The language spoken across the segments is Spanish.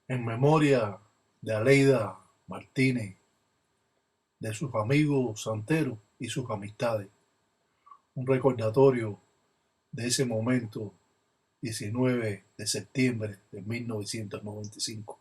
En memoria de Aleida Martínez, de sus amigos santeros y sus amistades. Un recordatorio de ese momento, 19 de septiembre de 1995.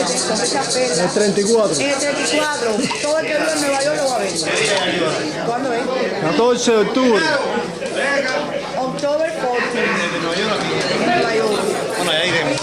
con muchas perlas. El 34. En el 34, todo el que vive en Nueva York lo va a ver. ¿Cuándo es? 14 de octubre. October 14. En Nueva York. Bueno, ya iremos.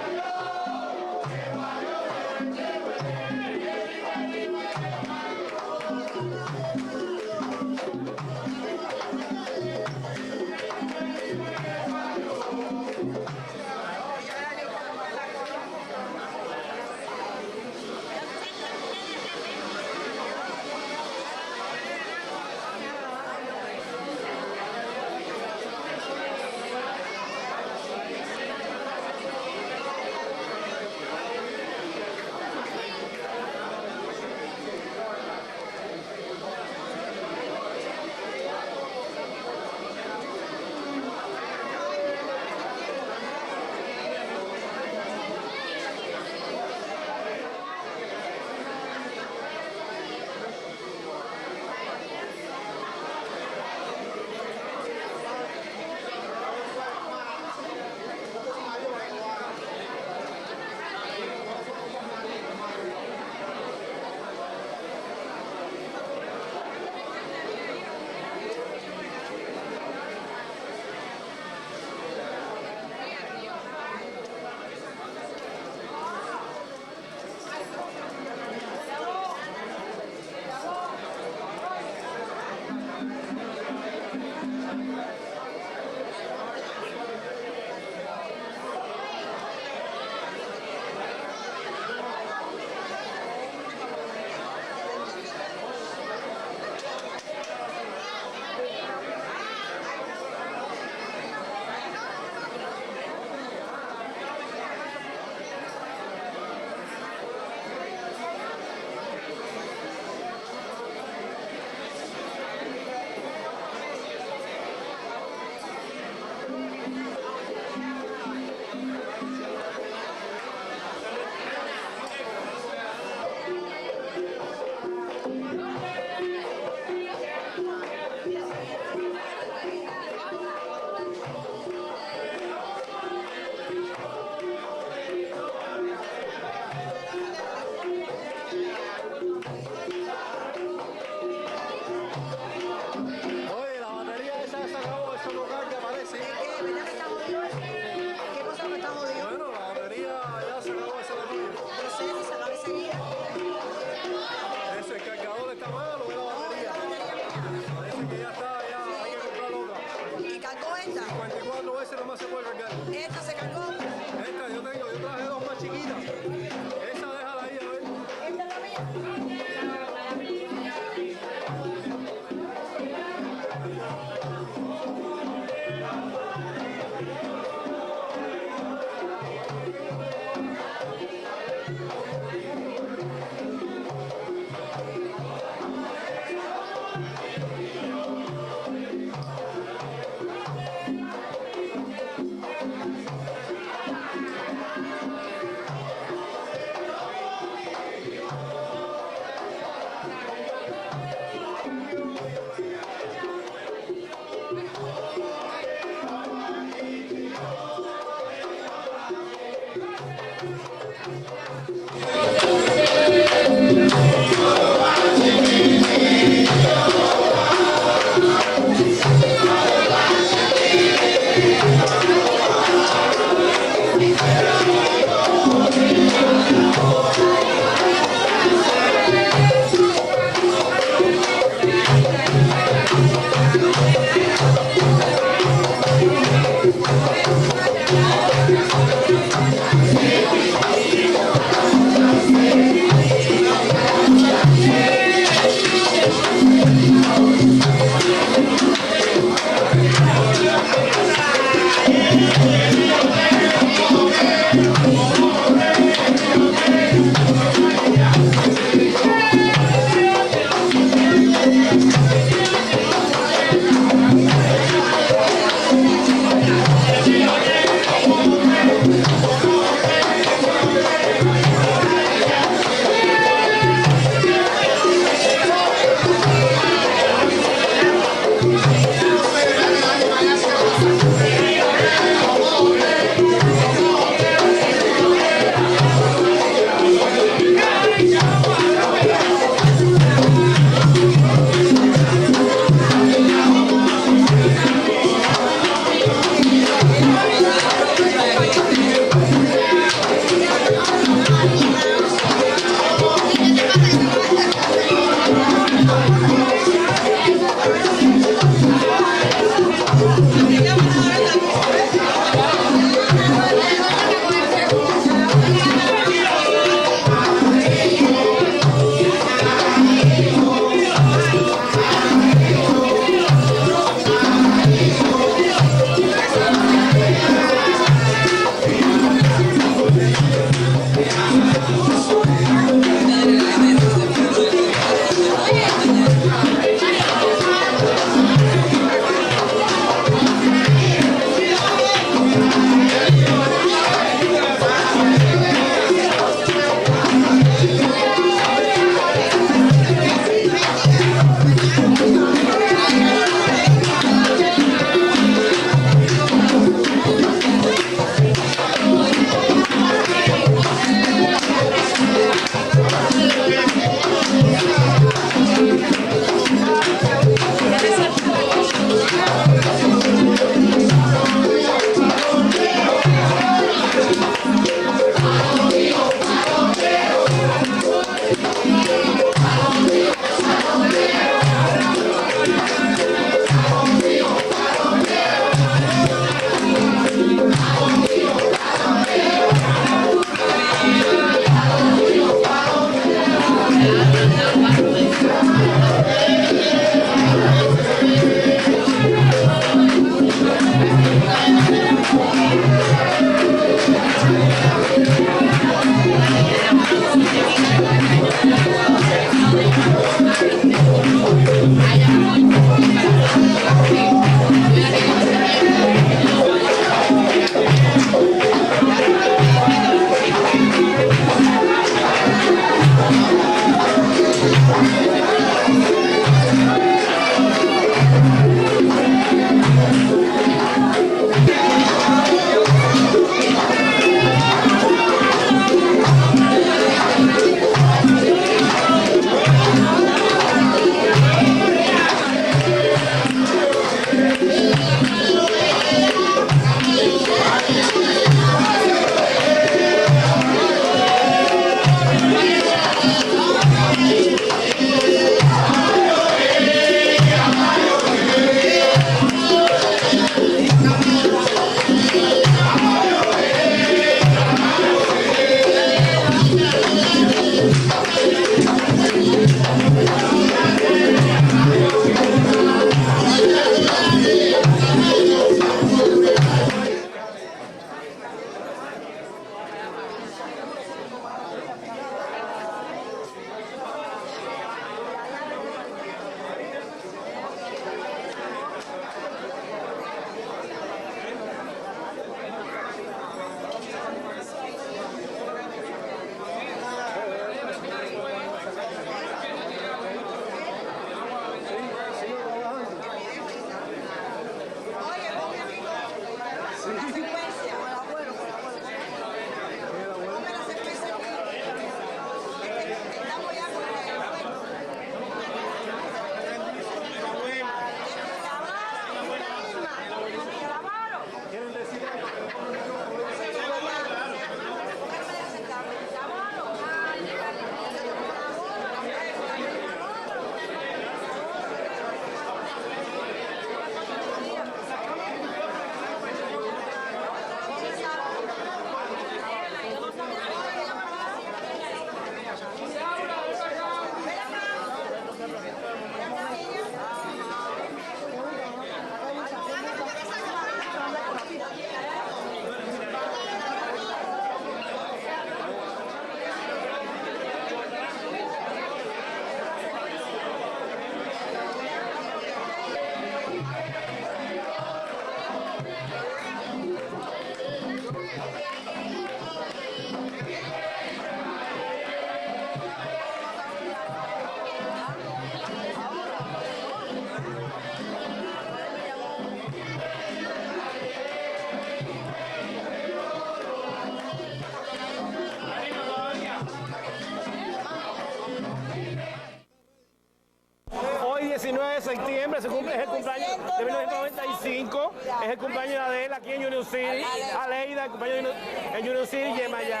Hoy 19 de septiembre es el cumpleaños de 1995, es el cumpleaños de Adela aquí en Union City, Aleida, el cumpleaños en Union City, Yemayá.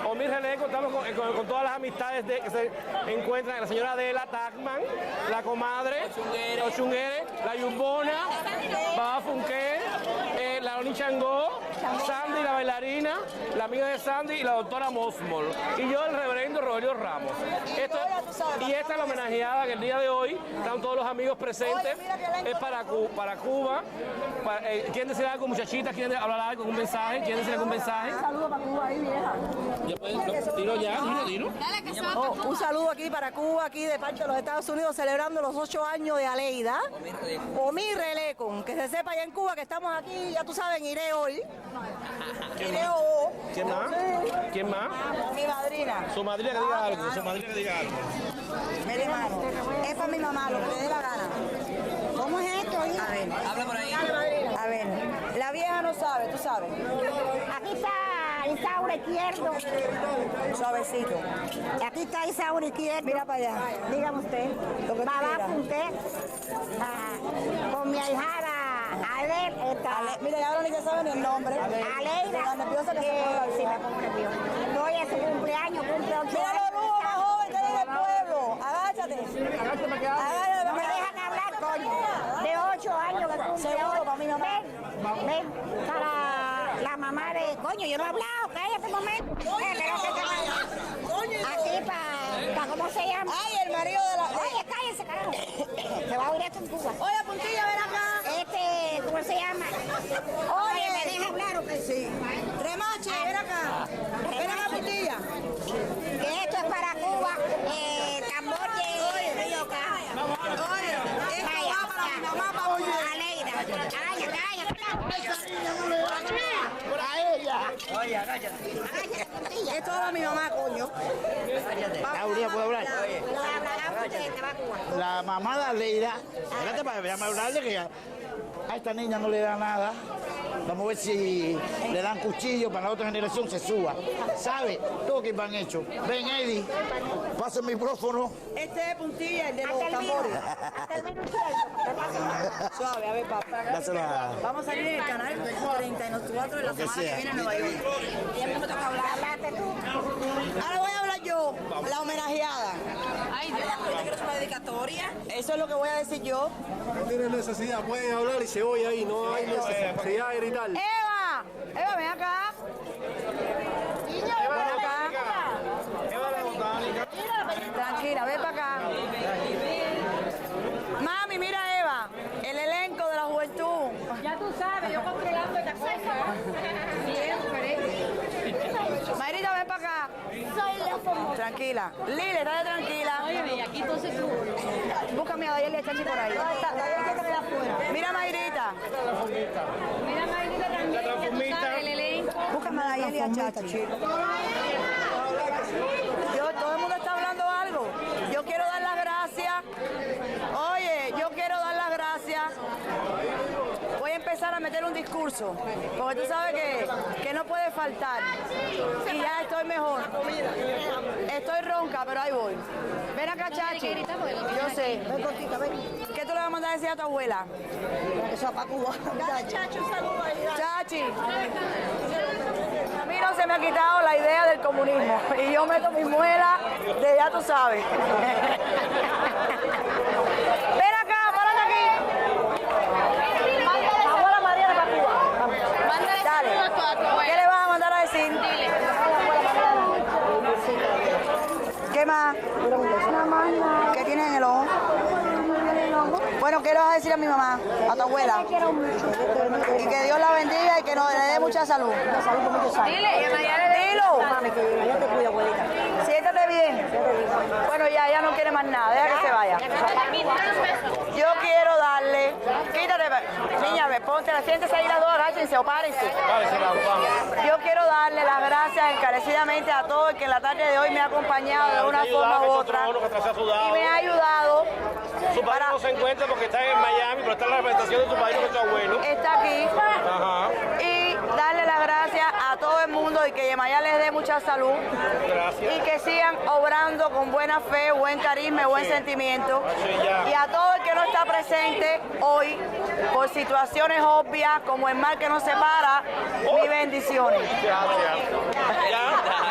Omir Releco, estamos con todas las amistades que se encuentran, la señora Adela Tacman, la comadre, los chungueres, la Yumbona, Baba Funke, la Oni Changó, Sandy, la bailarina, la amiga de Sandy y la doctora Mosmol. Y yo, el reverendo Rogelio Ramos. Y esta es la homenajeada que el día de hoy están todos los amigos presentes. Es para Cuba. ¿Quieren decir algo, muchachitas? ¿Quieren hablar algo, algún mensaje? ¿Quieren decir algún mensaje? Un saludo para Cuba ahí, vieja. Tiro ya, tiro. Un saludo aquí para Cuba, aquí de parte de los Estados Unidos, celebrando los 8 años de Aleida. Omir Releco, que se sepa allá en Cuba que estamos aquí, ya tú sabes, iré hoy. ¿Quién más? ¿Quién más? Mi madrina. Su madrina que diga algo, su madrina que diga algo. Mire, hermano, es para mi mamá, lo que te dé la gana. ¿Cómo es esto, hija? A ver, habla por ahí. A ver, la vieja no sabe, tú sabes. Aquí está Isaura Izquierdo. Suavecito. Aquí está Isaura Izquierdo. Mira para allá. Dígame usted. Lo que tú Babá quieras. Funke. Con mi ahijada Mira, ya ahora ni se sabe ni el nombre. Aleida. Tan nerviosa que se pone. Sí, me pongo nerviosa. Hoy es su cumpleaños, cumple 8 Mira años. los lujos más jóvenes que hay en el pueblo. Agáchate. Agáchate No me dejan hablar, coño. De 8 años que cumple. Seguro, para mi mamá. Ven, para la mamá de... Coño, yo no he hablado, cállate un momento. Aquí para... ¿Cómo se llama? Ay, el marido de la... Oye, cállese, carajo. Se va a oír esto en Cuba. Oye, Puntilla, ven acá. ¿Cómo se llama? Oye, ¿me deja hablar o qué? Sí. Remache, ven acá. Ven acá, Puntilla. Que esto es para Cuba, tambor de Río Caja. Oye, esto va para mi mamá, para Cuba. Aleida. Cállate. Por ahí ella. Agáchate. ella. Esto va a mi mamá, coño. Aurea, ¿puedo hablar? Hablará usted, que va a Cuba. La mamá de Aleida, espérate para déjame hablarle que a esta niña no le da nada. Vamos a ver si le dan cuchillo para la otra generación se suba. ¿Sabe? Todo que van hecho. Ven, Eddie, pasa el micrófono. Este es puntilla, el de los tambores. Suave, a ver, papá. Dáselo a... Vamos a salir en el canal 34 de la Lo que semana que sea. viene en Nueva York. Y a mí me toca hablar. Háblate tú. Ahora voy a hablar yo, la homenajeada. Ay, Dios, ¿usted quiere una dedicatoria? Eso es lo que voy a decir yo. No tienen necesidad, pueden hablar y se oye ahí, no hay necesidad de gritar. ¡Eva! ¡Eva, ven acá! Ven acá. Tranquila, ven para acá. Mami, mira Eva, el elenco de la juventud. Ya tú sabes, yo controlando esta cosa. Siempre. Mayrita, ven para acá. Soy la famosa. Tranquila. Lile, estate tranquila. Óyeme, y aquí entonces tú. Búscame a Dayel y a Chachi por ahí. Mira, Mayrita. Mira, Mayrita también, ya tú sabes, el elenco. Búscame a Dayel y a Chachi. Todo el mundo está hablando algo. Yo quiero dar las gracias. Oye, yo quiero dar las gracias. Voy a empezar a meter un discurso, porque tú sabes que no puede faltar. Y ya estoy mejor. Estoy ronca, pero ahí voy. Ven acá, Chachi. Yo sé. Ven cortita, ven. ¿Qué tú le vas a mandar a decir a tu abuela? Eso es para Cuba. Chachi, un saludo ahí. Chachi. A mí no se me ha quitado la idea del comunismo. Y yo meto mi muela de ya tú sabes. Ven acá, párate aquí. Abuela Mariana para Cuba. Dale. ¿Qué le vas a mandar a decir? ¿Qué más? ¿Qué tienes en el ojo? Bueno, ¿qué le vas a decir a mi mamá? A tu abuela. Y que Dios la bendiga y que nos le dé mucha salud. Dilo. Siéntate bien. Bueno, ya no quiere más nada. Deja que se vaya. Yo quiero darle. Quítate. Niña, ponte, siéntese ahí las dos, agáchense o párense. Yo quiero darle las gracias encarecidamente a todo el que en la tarde de hoy me ha acompañado de una forma u otra. Y me ha ayudado. Su padre no se encuentra porque está en Miami, pero está en la representación de su padre, que es su abuelo. Está aquí. Ajá. Y darle las gracias a todo el mundo y que Yemayá les dé mucha salud. Gracias. Y que sigan obrando con buena fe, buen carisma y buen sentimiento. Y a todo el que no está presente hoy, por situaciones obvias como el mal que nos separa, mis bendiciones. Gracias. Ya.